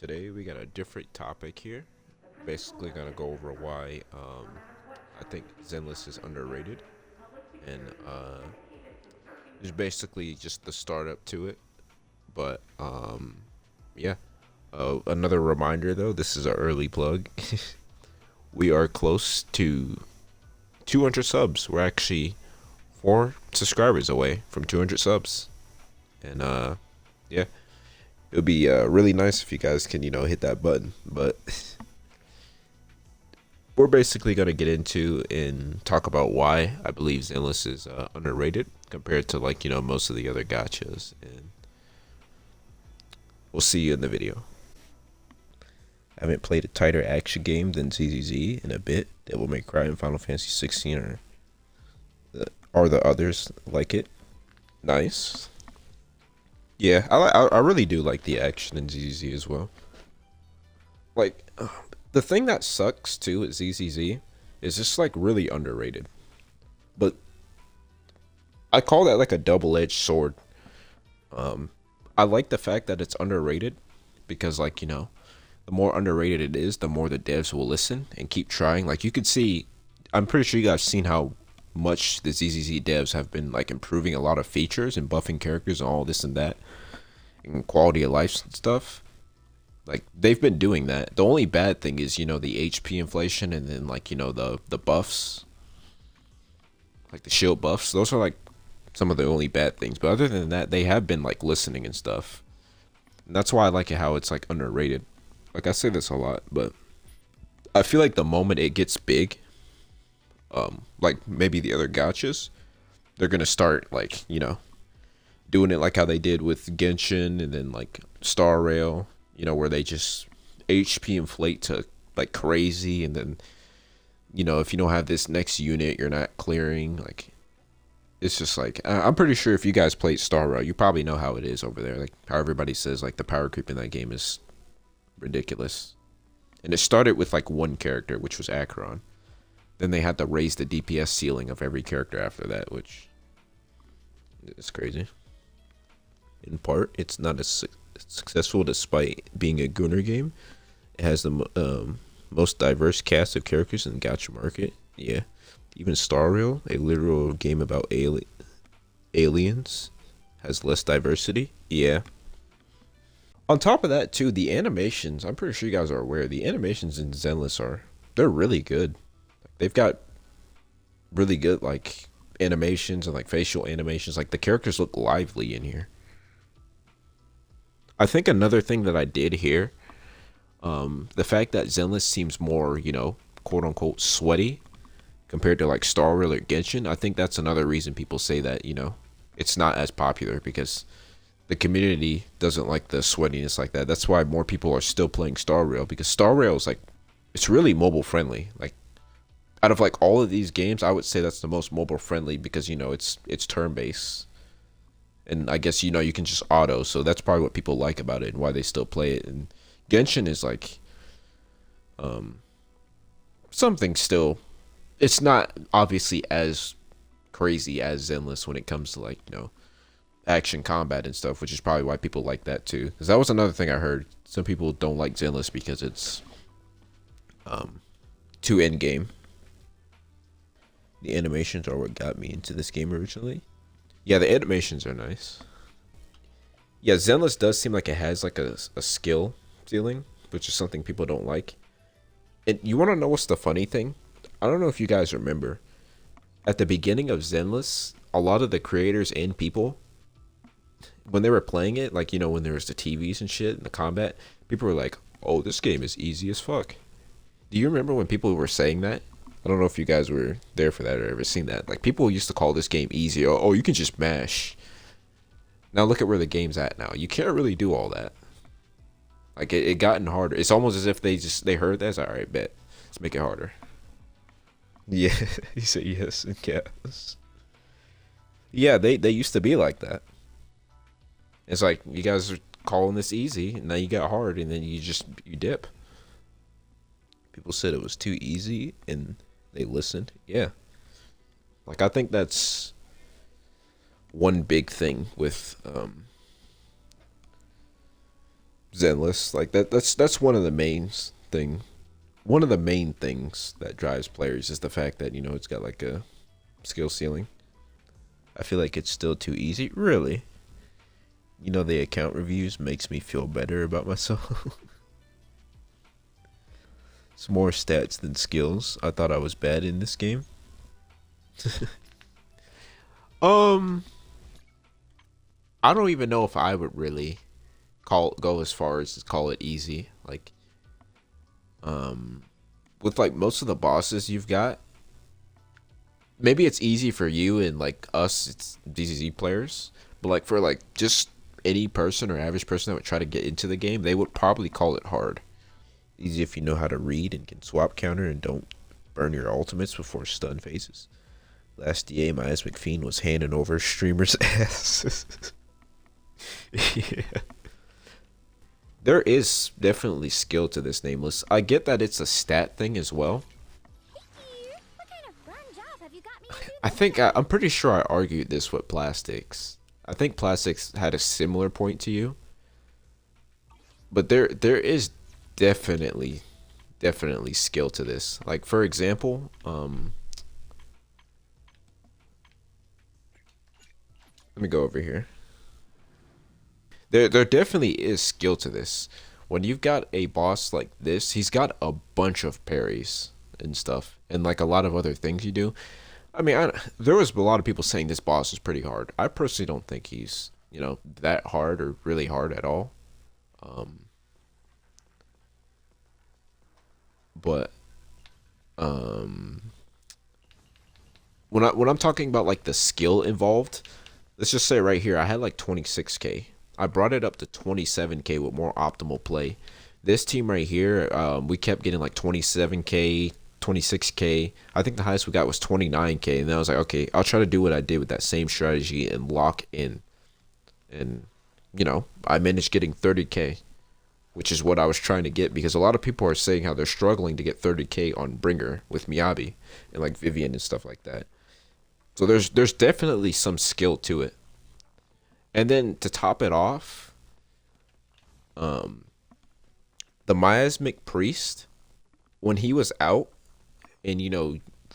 Today we got a different topic here. Basically, gonna go over why I think Zenless is underrated, and it's basically just the startup to it. But yeah. Another reminder though, this is an early plug. We are close to 200 subs. We're actually 4 subscribers away from 200 subs, and yeah, it would be really nice if you guys can hit that button. But we're basically going to get into and talk about why I believe Zenless is underrated compared to most of the other gachas, and we'll see you in the video. I haven't played a tighter action game than ZZZ in a bit. Devil May Cry and Final Fantasy 16 are the others like it. Nice. Yeah, I really do like the action in ZZZ as well. Like the thing that sucks too at ZZZ is just like really underrated. But I call that like a double-edged sword. I like the fact that it's underrated because the more underrated it is, the more the devs will listen and keep trying. Like you could see, I'm pretty sure you guys seen how much the ZZZ devs have been like improving a lot of features and buffing characters and all this and that and quality of life and stuff. Like they've been doing that. The only bad thing is the HP inflation and then the buffs, like the shield buffs. Those are like some of the only bad things. But other than that, they have been like listening and stuff. And that's why I like it how it's like underrated. Like I say this a lot, but I feel like the moment it gets big, like maybe the other gachas, they're gonna start like doing it like how they did with Genshin and then like Star Rail, where they just HP inflate to like crazy, and then if you don't have this next unit, you're not clearing. Like it's just like I'm pretty sure if you guys played Star Rail, you probably know how it is over there. Like how everybody says like the power creep in that game is ridiculous. And it started with like one character, which was Acheron. Then they had to raise the DPS ceiling of every character after that, which is crazy. In part, it's not as successful despite being a Gunner game. It has the most diverse cast of characters in the gacha market. Yeah. Even Star Rail, a literal game about aliens, has less diversity. Yeah. On top of that, too, the animations, I'm pretty sure you guys are aware, the animations in Zenless they're really good. They've got really good, like, animations and, like, facial animations. Like, the characters look lively in here. I think another thing that I did here, the fact that Zenless seems more, quote unquote, sweaty compared to, like, Star Rail or Genshin, I think that's another reason people say that, it's not as popular because the community doesn't like the sweatiness like that. That's why more people are still playing Star Rail, because Star Rail is like, it's really mobile friendly. Like out of like all of these games, I would say that's the most mobile friendly because it's turn based, and I guess you can just auto. So that's probably what people like about it and why they still play it. And Genshin is like something still. It's not obviously as crazy as Zenless when it comes to like action combat and stuff, which is probably why people like that too. Because that was another thing I heard. Some people don't like Zenless because it's too end game. The animations are what got me into this game originally. Yeah, the animations are nice. Yeah, Zenless does seem like it has like a skill ceiling, which is something people don't like. And you want to know what's the funny thing? I don't know if you guys remember. At the beginning of Zenless, a lot of the creators and people, when they were playing it, like when there was the TVs and shit and the combat, people were like, "Oh, this game is easy as fuck." Do you remember when people were saying that? I don't know if you guys were there for that or ever seen that. Like people used to call this game easy. Oh, you can just mash. Now look at where the game's at now. You can't really do all that. Like it gotten harder. It's almost as if they heard that. It's all right, bet. Let's make it harder. Yeah, he said yes and yes. Yeah, they used to be like that. It's like you guys are calling this easy, and now you got hard, and then you dip. People said it was too easy, and they listened. Yeah, like I think that's one big thing with Zenless. Like that's one of the main thing. One of the main things that drives players is the fact that it's got like a skill ceiling. I feel like it's still too easy. Really, the account reviews makes me feel better about myself. It's more stats than skills. I thought I was bad in this game. um, I don't even know if I would really go as far as to call it easy. Like, with like most of the bosses you've got, maybe it's easy for you and like us, it's DZZ players. But like for like just any person or average person that would try to get into the game, they would probably call it hard. Easy if you know how to read and can swap counter and don't burn your ultimates before stun phases. Last DA, my ass McFiend was handing over streamers' asses. Yeah. There is definitely skill to this Nameless. I get that it's a stat thing as well. I'm pretty sure I argued this with Plastics. I think Plastics had a similar point to you. But there is definitely skill to this. Like for example, let me go over here. There definitely is skill to this. When you've got a boss like this, he's got a bunch of parries and stuff, and like a lot of other things you do. I mean, there was a lot of people saying this boss is pretty hard. I personally don't think he's that hard or really hard at all. But when I'm talking about like the skill involved, let's just say right here I had like 26k. I brought it up to 27k with more optimal play. This team right here, we kept getting like 27k, 26k. I think the highest we got was 29k, and then I was like, okay, I'll try to do what I did with that same strategy and lock in. And I managed getting 30k, which is what I was trying to get, because a lot of people are saying how they're struggling to get 30k on Bringer with Miyabi and like Vivian and stuff like that. So there's definitely some skill to it. And then to top it off, the Miasmic Priest, when he was out and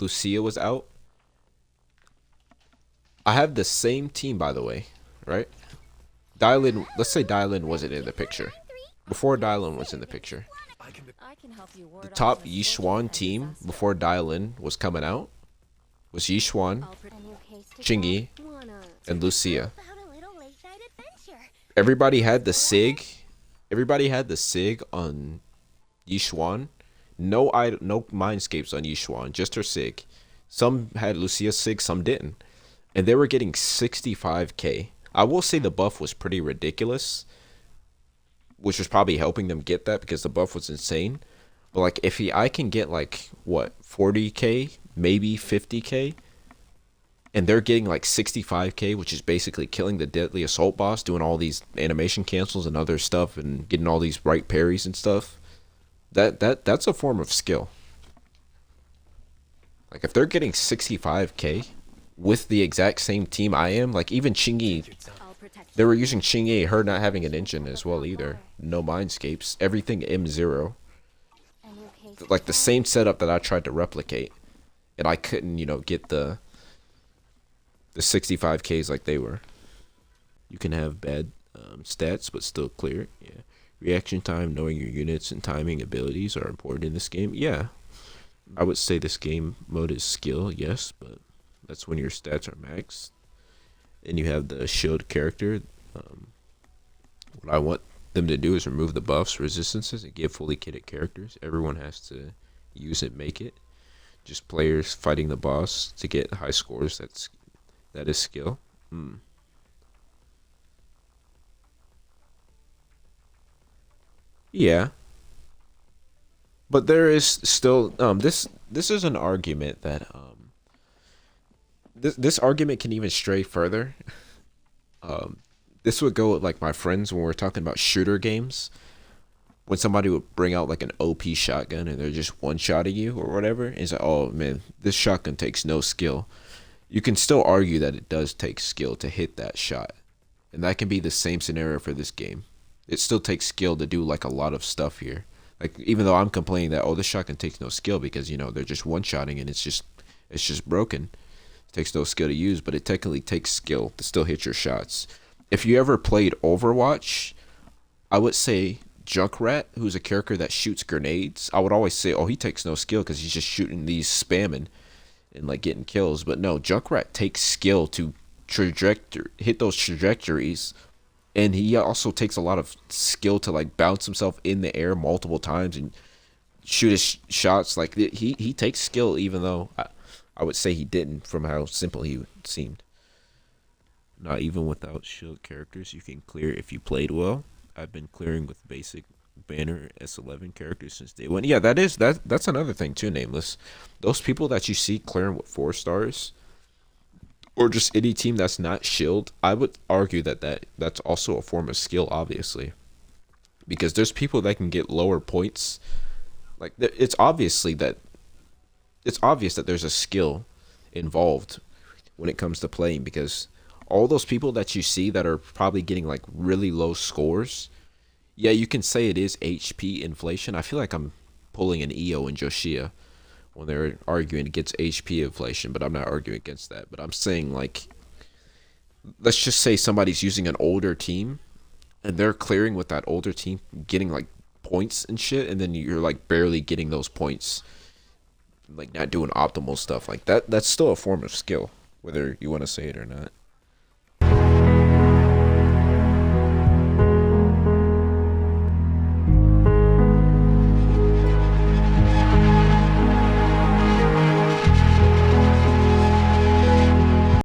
Lucia was out, I have the same team, by the way, right? Dylan, let's say Dylan wasn't in the picture. Before Dylan was in the picture, the top Yishuan team before Dylan was coming out was Yishuan, Chingy, and Lucia. Everybody had the Sig. Everybody had the Sig on Yishuan. No Mindscapes on Yishuan, just her Sig. Some had Lucia's Sig, some didn't. And they were getting 65k. I will say the buff was pretty ridiculous, which was probably helping them get that because the buff was insane. But like if I can get like what 40k, maybe 50k, and they're getting like 65k, which is basically killing the deadly assault boss, doing all these animation cancels and other stuff and getting all these right parries and stuff. That's a form of skill. Like if they're getting 65k with the exact same team I am, like even Chingy, they were using Chingy, her not having an engine as well either. No Mindscapes, everything M0. Like the same setup that I tried to replicate, and I couldn't, get the 65Ks like they were. You can have bad stats, but still clear. Yeah. Reaction time, knowing your units, and timing abilities are important in this game. Yeah. I would say this game mode is skill, yes, but that's when your stats are maxed. And you have the shield character. What I want them to do is remove the buffs, resistances, and give fully kitted characters. Everyone has to use it, make it. Just players fighting the boss to get high scores. That is skill. Yeah. But there is still this is an argument that this argument can even stray further. This would go with like my friends when we're talking about shooter games. When somebody would bring out like an OP shotgun and they're just one-shotting you or whatever, and it's like, oh man, this shotgun takes no skill. You can still argue that it does take skill to hit that shot. And that can be the same scenario for this game. It still takes skill to do like a lot of stuff here. Like even though I'm complaining that this shotgun takes no skill because they're just one shotting and it's just broken. It takes no skill to use, but it technically takes skill to still hit your shots. If you ever played Overwatch, I would say Junkrat, who's a character that shoots grenades. I would always say, oh, he takes no skill because he's just shooting these spamming and like getting kills. But no, Junkrat takes skill to hit those trajectories, and he also takes a lot of skill to like bounce himself in the air multiple times and shoot his shots. Like he takes skill, even though I would say he didn't from how simple he seemed. Not even without shield characters, you can clear if you played well. I've been clearing with basic banner S11 characters since day one. Yeah, that's another thing too, Nameless. Those people that you see clearing with 4 stars, or just any team that's not shield, I would argue that's also a form of skill, obviously, because there's people that can get lower points. Like it's obvious that there's a skill involved when it comes to playing, because all those people that you see that are probably getting like really low scores, yeah, you can say it is HP inflation. I feel like I'm pulling an EO and Joshia when they're arguing against HP inflation, but I'm not arguing against that. But I'm saying, like, let's just say somebody's using an older team and they're clearing with that older team, getting like points and shit, and then you're like barely getting those points, like not doing optimal stuff like that. That's still a form of skill, whether you want to say it or not.